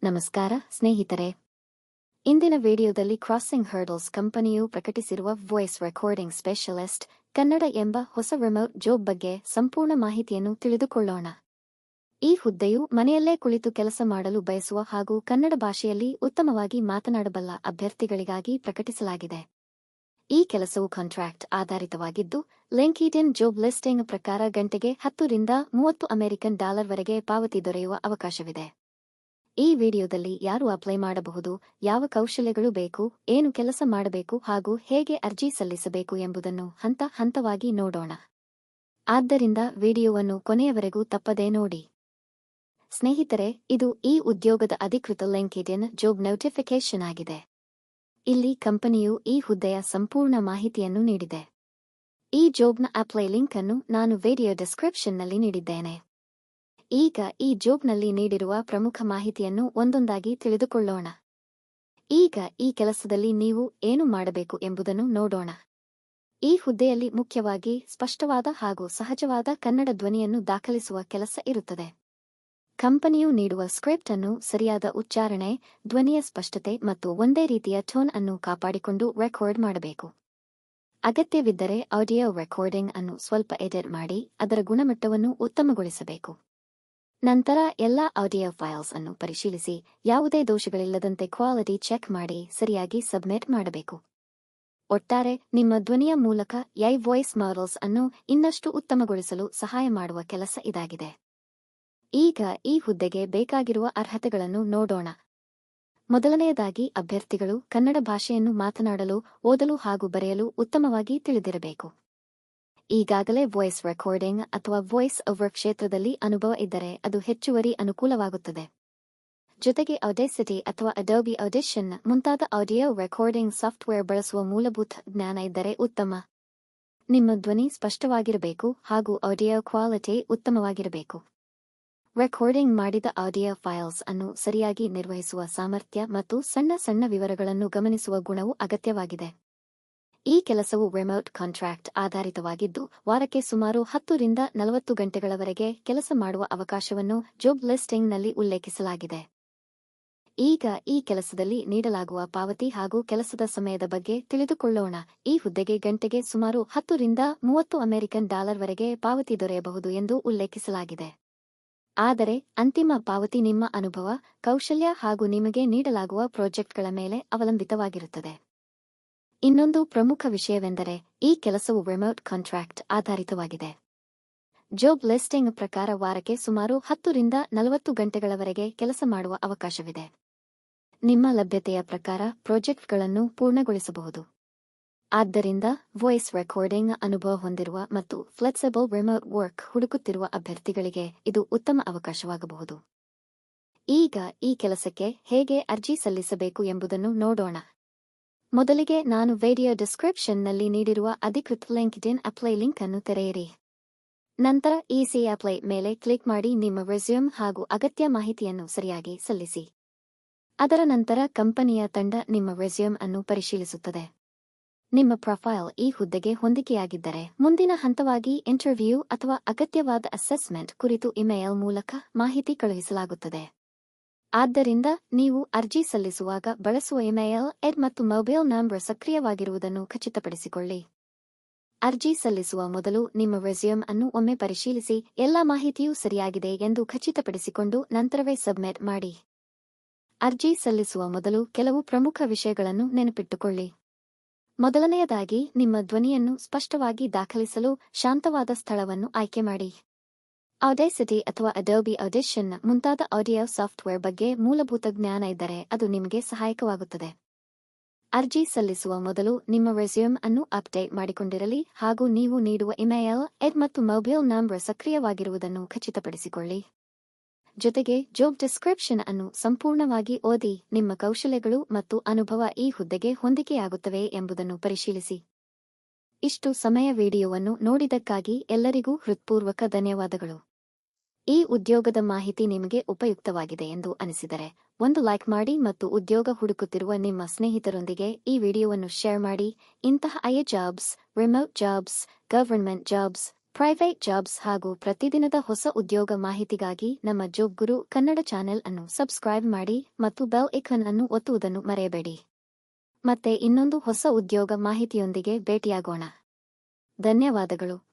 ನಮಸ್ಕಾರ ಸ್ನೇಹಿತರೆ. ಇಂದಿನ ವಿಡಿಯೋದಲ್ಲಿ ಕ್ರಾಸಿಂಗ್ ಹರ್ಡಲ್ಸ್ ಕಂಪನಿಯು ಪ್ರಕಟಿಸಿರುವ ವಾಯ್ಸ್ ರೆಕಾರ್ಡಿಂಗ್ ಸ್ಪೆಷಲಿಸ್ಟ್ ಕನ್ನಡ ಎಂಬ ಹೊಸ ರಿಮೋಟ್ ಜಾಬ್ ಬಗ್ಗೆ ಸಂಪೂರ್ಣ ಮಾಹಿತಿಯನ್ನು ತಿಳಿದುಕೊಳ್ಳೋಣ. ಈ ಹುದ್ದೆಯು ಮನೆಯಲ್ಲೇ ಕುಳಿತು ಕೆಲಸ ಮಾಡಲು ಬಯಸುವ ಹಾಗೂ ಕನ್ನಡ ಭಾಷೆಯಲ್ಲಿ ಉತ್ತಮವಾಗಿ ಮಾತನಾಡಬಲ್ಲ ಅಭ್ಯರ್ಥಿಗಳಿಗಾಗಿ ಪ್ರಕಟಿಸಲಾಗಿದೆ. ಈ ಕೆಲಸವು ಕಾಂಟ್ರಾಕ್ಟ್ ಆಧಾರಿತವಾಗಿದ್ದು, ಲಿಂಕ್ಡ್ಇನ್ ಜಾಬ್ ಲಿಸ್ಟಿಂಗ್ ಪ್ರಕಾರ ಗಂಟೆಗೆ 10 ರಿಂದ 30 ಅಮೆರಿಕನ್ ಡಾಲರ್ವರೆಗೆ ಪಾವತಿ ದೊರೆಯುವ ಅವಕಾಶವಿದೆ. ಈ ವಿಡಿಯೋದಲ್ಲಿ ಯಾರು ಅಪ್ಲೈ ಮಾಡಬಹುದು, ಯಾವ ಕೌಶಲ್ಯಗಳು ಬೇಕು, ಏನು ಕೆಲಸ ಮಾಡಬೇಕು ಹಾಗೂ ಹೇಗೆ ಅರ್ಜಿ ಸಲ್ಲಿಸಬೇಕು ಎಂಬುದನ್ನು ಹಂತ ಹಂತವಾಗಿ ನೋಡೋಣ. ಆದ್ದರಿಂದ ವಿಡಿಯೋವನ್ನು ಕೊನೆಯವರೆಗೂ ತಪ್ಪದೇ ನೋಡಿ. ಸ್ನೇಹಿತರೆ, ಇದು ಈ ಉದ್ಯೋಗದ ಅಧಿಕೃತ ಲಿಂಕ್ಡ್ಇನ್ ಜಾಬ್ ನೋಟಿಫಿಕೇಶನ್ ಆಗಿದೆ. ಇಲ್ಲಿ ಕಂಪನಿಯು ಈ ಹುದ್ದೆಯ ಸಂಪೂರ್ಣ ಮಾಹಿತಿಯನ್ನು ನೀಡಿದೆ. ಈ ಜಾಬ್ನ ಅಪ್ಲೈ ಲಿಂಕ್ ಅನ್ನು ನಾನು ವಿಡಿಯೋ ಡಿಸ್ಕ್ರಿಪ್ಷನ್ನಲ್ಲಿ ನೀಡಿದ್ದೇನೆ. ಈಗ ಈ ಜಾಬ್ನಲ್ಲಿ ನೀಡಿರುವ ಪ್ರಮುಖ ಮಾಹಿತಿಯನ್ನು ಒಂದೊಂದಾಗಿ ತಿಳಿದುಕೊಳ್ಳೋಣ. ಈಗ ಈ ಕೆಲಸದಲ್ಲಿ ನೀವು ಏನು ಮಾಡಬೇಕು ಎಂಬುದನ್ನು ನೋಡೋಣ. ಈ ಹುದ್ದೆಯಲ್ಲಿ ಮುಖ್ಯವಾಗಿ ಸ್ಪಷ್ಟವಾದ ಹಾಗೂ ಸಹಜವಾದ ಕನ್ನಡ ಧ್ವನಿಯನ್ನು ದಾಖಲಿಸುವ ಕೆಲಸ ಇರುತ್ತದೆ. ಕಂಪನಿಯು ನೀಡುವ ಸ್ಕ್ರಿಪ್ಟ್ ಅನ್ನು ಸರಿಯಾದ ಉಚ್ಚಾರಣೆ, ಧ್ವನಿಯ ಸ್ಪಷ್ಟತೆ ಮತ್ತು ಒಂದೇ ರೀತಿಯ ಟೋನ್ ಅನ್ನು ಕಾಪಾಡಿಕೊಂಡು ರೆಕಾರ್ಡ್ ಮಾಡಬೇಕು. ಅಗತ್ಯವಿದ್ದರೆ ಆಡಿಯೋ ರೆಕಾರ್ಡಿಂಗ್ ಅನ್ನು ಸ್ವಲ್ಪ ಎಡಿಟ್ ಮಾಡಿ ಅದರ ಗುಣಮಟ್ಟವನ್ನು ಉತ್ತಮಗೊಳಿಸಬೇಕು. ನಂತರ ಎಲ್ಲ ಆಡಿಯೋ ಫೈಲ್ಸ್ ಅನ್ನು ಪರಿಶೀಲಿಸಿ ಯಾವುದೇ ದೋಷಗಳಿಲ್ಲದಂತೆ ಕ್ವಾಲಿಟಿ ಚೆಕ್ ಮಾಡಿ ಸರಿಯಾಗಿ ಸಬ್ಮಿಟ್ ಮಾಡಬೇಕು. ಒಟ್ಟಾರೆ ನಿಮ್ಮ ಧ್ವನಿಯ ಮೂಲಕ AI ವಾಯ್ಸ್ ಮಾಡೆಲ್ಸ್ ಅನ್ನು ಇನ್ನಷ್ಟು ಉತ್ತಮಗೊಳಿಸಲು ಸಹಾಯ ಮಾಡುವ ಕೆಲಸ ಇದಾಗಿದೆ. ಈಗ ಈ ಹುದ್ದೆಗೆ ಬೇಕಾಗಿರುವ ಅರ್ಹತೆಗಳನ್ನು ನೋಡೋಣ. ಮೊದಲನೆಯದಾಗಿ, ಅಭ್ಯರ್ಥಿಗಳು ಕನ್ನಡ ಭಾಷೆಯನ್ನು ಮಾತನಾಡಲು, ಓದಲು ಹಾಗೂ ಬರೆಯಲು ಉತ್ತಮವಾಗಿ ತಿಳಿದಿರಬೇಕು. ಈಗಾಗಲೇ ವಾಯ್ಸ್ ರೆಕಾರ್ಡಿಂಗ್ ಅಥವಾ ವಾಯ್ಸ್ ಓವರ್ ಕ್ಷೇತ್ರದಲ್ಲಿ ಅನುಭವ ಇದ್ದರೆ ಅದು ಹೆಚ್ಚುವರಿ ಅನುಕೂಲವಾಗುತ್ತದೆ. ಜೊತೆಗೆ ಆಡಾಸಿಟಿ ಅಥವಾ ಅಡೋಬಿ ಆಡಿಷನ್ ಮುಂತಾದ ಆಡಿಯೋ ರೆಕಾರ್ಡಿಂಗ್ ಸಾಫ್ಟ್ವೇರ್ ಬಳಸುವ ಮೂಲಭೂತ ಜ್ಞಾನ ಇದ್ದರೆ ಉತ್ತಮ. ನಿಮ್ಮ ಧ್ವನಿ ಸ್ಪಷ್ಟವಾಗಿರಬೇಕು ಹಾಗೂ ಆಡಿಯೋ ಕ್ವಾಲಿಟಿ ಉತ್ತಮವಾಗಿರಬೇಕು. ರೆಕಾರ್ಡಿಂಗ್ ಮಾಡಿದ ಆಡಿಯೋ ಫೈಲ್ಸ್ ಅನ್ನು ಸರಿಯಾಗಿ ನಿರ್ವಹಿಸುವ ಸಾಮರ್ಥ್ಯ ಮತ್ತು ಸಣ್ಣ ಸಣ್ಣ ವಿವರಗಳನ್ನು ಗಮನಿಸುವ ಗುಣವು ಅಗತ್ಯವಾಗಿದೆ. ಈ ಕೆಲಸವು ರಿಮೋಟ್ ಕಾಂಟ್ರಾಕ್ಟ್ ಆಧಾರಿತವಾಗಿದ್ದು, ವಾರಕ್ಕೆ ಸುಮಾರು 10 ರಿಂದ 40 ಗಂಟೆಗಳವರೆಗೆ ಕೆಲಸ ಮಾಡುವ ಅವಕಾಶವನ್ನು ಜಾಬ್ ಲಿಸ್ಟಿಂಗ್ನಲ್ಲಿ ಉಲ್ಲೇಖಿಸಲಾಗಿದೆ. ಈಗ ಈ ಕೆಲಸದಲ್ಲಿ ನೀಡಲಾಗುವ ಪಾವತಿ ಹಾಗೂ ಕೆಲಸದ ಸಮಯದ ಬಗ್ಗೆ ತಿಳಿದುಕೊಳ್ಳೋಣ. ಈ ಹುದ್ದೆಗೆ ಗಂಟೆಗೆ ಸುಮಾರು 10 ರಿಂದ 30 ಅಮೆರಿಕನ್ ಡಾಲರ್ವರೆಗೆ ಪಾವತಿ ದೊರೆಯಬಹುದು ಎಂದು ಉಲ್ಲೇಖಿಸಲಾಗಿದೆ. ಆದರೆ ಅಂತಿಮ ಪಾವತಿ ನಿಮ್ಮ ಅನುಭವ, ಕೌಶಲ್ಯ ಹಾಗೂ ನಿಮಗೆ ನೀಡಲಾಗುವ ಪ್ರಾಜೆಕ್ಟ್ಗಳ ಮೇಲೆ ಅವಲಂಬಿತವಾಗಿರುತ್ತದೆ. ಇನ್ನೊಂದು ಪ್ರಮುಖ ವಿಷಯವೆಂದರೆ, ಈ ಕೆಲಸವು ರಿಮೋಟ್ ಕಾಂಟ್ರಾಕ್ಟ್ ಆಧಾರಿತವಾಗಿದೆ. ಜಾಬ್ ಲಿಸ್ಟಿಂಗ್ ಪ್ರಕಾರ ವಾರಕ್ಕೆ ಸುಮಾರು 10 ರಿಂದ 40 ಗಂಟೆಗಳವರೆಗೆ ಕೆಲಸ ಮಾಡುವ ಅವಕಾಶವಿದೆ. ನಿಮ್ಮ ಲಭ್ಯತೆಯ ಪ್ರಕಾರ ಪ್ರಾಜೆಕ್ಟ್ಗಳನ್ನು ಪೂರ್ಣಗೊಳಿಸಬಹುದು. ಆದ್ದರಿಂದ ವಾಯ್ಸ್ ರೆಕಾರ್ಡಿಂಗ್ ಅನುಭವ ಹೊಂದಿರುವ ಮತ್ತು ಫ್ಲೆಕ್ಸಿಬಲ್ ರಿಮೋಟ್ ವರ್ಕ್ ಹುಡುಕುತ್ತಿರುವ ಅಭ್ಯರ್ಥಿಗಳಿಗೆ ಇದು ಉತ್ತಮ ಅವಕಾಶವಾಗಬಹುದು. ಈಗ ಈ ಕೆಲಸಕ್ಕೆ ಹೇಗೆ ಅರ್ಜಿ ಸಲ್ಲಿಸಬೇಕು ಎಂಬುದನ್ನು ನೋಡೋಣ. ಮೊದಲಿಗೆ ನಾನು ವಿಡಿಯೋ ಡಿಸ್ಕ್ರಿಪ್ಷನ್ನಲ್ಲಿ ನೀಡಿರುವ ಅಧಿಕೃತ ಲಿಂಕ್ಡ್ಇನ್ ಅಪ್ಲೈ ಲಿಂಕ್ ಅನ್ನು ತೆರೆಯಿರಿ. ನಂತರ ಈಸಿ ಅಪ್ಲೈ ಮೇಲೆ ಕ್ಲಿಕ್ ಮಾಡಿ ನಿಮ್ಮ ರೆಸ್ಯೂಮ್ ಹಾಗೂ ಅಗತ್ಯ ಮಾಹಿತಿಯನ್ನು ಸರಿಯಾಗಿ ಸಲ್ಲಿಸಿ. ಅದರ ನಂತರ ಕಂಪನಿಯ ತಂಡ ನಿಮ್ಮ ರೆಸ್ಯೂಮ್ ಅನ್ನು ಪರಿಶೀಲಿಸುತ್ತದೆ. ನಿಮ್ಮ ಪ್ರೊಫೈಲ್ ಈ ಹುದ್ದೆಗೆ ಹೊಂದಿಕೆಯಾಗಿದ್ದರೆ ಮುಂದಿನ ಹಂತವಾಗಿ ಇಂಟರ್ವ್ಯೂ ಅಥವಾ ಅಗತ್ಯವಾದ ಅಸೆಸ್ಮೆಂಟ್ ಕುರಿತು ಇಮೇಲ್ ಮೂಲಕ ಮಾಹಿತಿ ಕಳುಹಿಸಲಾಗುತ್ತದೆ. ಆದ್ದರಿಂದ ನೀವು ಅರ್ಜಿ ಸಲ್ಲಿಸುವಾಗ ಬಳಸುವ ಇಮೇಲ್ ಐಡಿ ಮತ್ತು ಮೊಬೈಲ್ ನಂಬರ್ ಸಕ್ರಿಯವಾಗಿರುವುದನ್ನು ಖಚಿತಪಡಿಸಿಕೊಳ್ಳಿ. ಅರ್ಜಿ ಸಲ್ಲಿಸುವ ಮೊದಲು ನಿಮ್ಮ ರೆಸ್ಯೂಮ್ ಅನ್ನು ಒಮ್ಮೆ ಪರಿಶೀಲಿಸಿ ಎಲ್ಲಾ ಮಾಹಿತಿಯೂ ಸರಿಯಾಗಿದೆ ಎಂದು ಖಚಿತಪಡಿಸಿಕೊಂಡು ನಂತರವೇ ಸಬ್ಮಿಟ್ ಮಾಡಿ. ಅರ್ಜಿ ಸಲ್ಲಿಸುವ ಮೊದಲು ಕೆಲವು ಪ್ರಮುಖ ವಿಷಯಗಳನ್ನು ನೆನಪಿಟ್ಟುಕೊಳ್ಳಿ. ಮೊದಲನೆಯದಾಗಿ, ನಿಮ್ಮ ಧ್ವನಿಯನ್ನು ಸ್ಪಷ್ಟವಾಗಿ ದಾಖಲಿಸಲು ಶಾಂತವಾದ ಸ್ಥಳವನ್ನು ಆಯ್ಕೆ ಮಾಡಿ. ಆಡಾಸಿಟಿ ಅಥವಾ ಅಡೋಬಿ ಆಡಿಷನ್ ಮುಂತಾದ ಆಡಿಯೋ ಸಾಫ್ಟ್ವೇರ್ ಬಗ್ಗೆ ಮೂಲಭೂತ ಜ್ಞಾನ ಇದ್ದರೆ ಅದು ನಿಮಗೆ ಸಹಾಯಕವಾಗುತ್ತದೆ. ಅರ್ಜಿ ಸಲ್ಲಿಸುವ ಮೊದಲು ನಿಮ್ಮ ರೆಸ್ಯೂಮ್ ಅನ್ನು ಅಪ್ಡೇಟ್ ಮಾಡಿಕೊಂಡಿರಲಿ ಹಾಗೂ ನೀವು ನೀಡುವ ಇಮೇಲ್ ಐಡಿ ಮತ್ತು ಮೊಬೈಲ್ ನಂಬರ್ ಸಕ್ರಿಯವಾಗಿರುವುದನ್ನು ಖಚಿತಪಡಿಸಿಕೊಳ್ಳಿ. ಜೊತೆಗೆ ಜಾಬ್ ಡಿಸ್ಕ್ರಿಪ್ಷನ್ ಅನ್ನು ಸಂಪೂರ್ಣವಾಗಿ ಓದಿ ನಿಮ್ಮ ಕೌಶಲ್ಯಗಳು ಮತ್ತು ಅನುಭವ ಈ ಹುದ್ದೆಗೆ ಹೊಂದಿಕೆಯಾಗುತ್ತವೆ ಎಂಬುದನ್ನು ಪರಿಶೀಲಿಸಿ. ಇಷ್ಟು ಸಮಯ ವಿಡಿಯೋವನ್ನು ನೋಡಿದ್ದಕ್ಕಾಗಿ ಎಲ್ಲರಿಗೂ ಹೃತ್ಪೂರ್ವಕ ಧನ್ಯವಾದಗಳು. ಈ ಉದ್ಯೋಗದ ಮಾಹಿತಿ ನಿಮಗೆ ಉಪಯುಕ್ತವಾಗಿದೆ ಎಂದು ಅನಿಸಿದರೆ ಒಂದು ಲೈಕ್ ಮಾಡಿ ಮತ್ತು ಉದ್ಯೋಗ ಹುಡುಕುತ್ತಿರುವ ನಿಮ್ಮ ಸ್ನೇಹಿತರೊಂದಿಗೆ ಈ ವಿಡಿಯೋವನ್ನು ಶೇರ್ ಮಾಡಿ. ಇಂತಹ IA jobs, remote jobs, government jobs, private jobs ಹಾಗೂ ಪ್ರತಿದಿನದ ಹೊಸ ಉದ್ಯೋಗ ಮಾಹಿತಿಗಾಗಿ ನಮ್ಮ ಜಾಬ್ ಗುರು ಕನ್ನಡ ಚಾನೆಲ್ ಅನ್ನು ಸಬ್ಸ್ಕ್ರೈಬ್ ಮಾಡಿ ಮತ್ತು ಬೆಲ್ ಐಕಾನ್ ಅನ್ನು ಒತ್ತುವುದನ್ನು ಮರೆಯಬೇಡಿ. ಮತ್ತೆ ಇನ್ನೊಂದು ಹೊಸ ಉದ್ಯೋಗ ಮಾಹಿತಿಯೊಂದಿಗೆ ಭೇಟಿಯಾಗೋಣ. ಧನ್ಯವಾದಗಳು.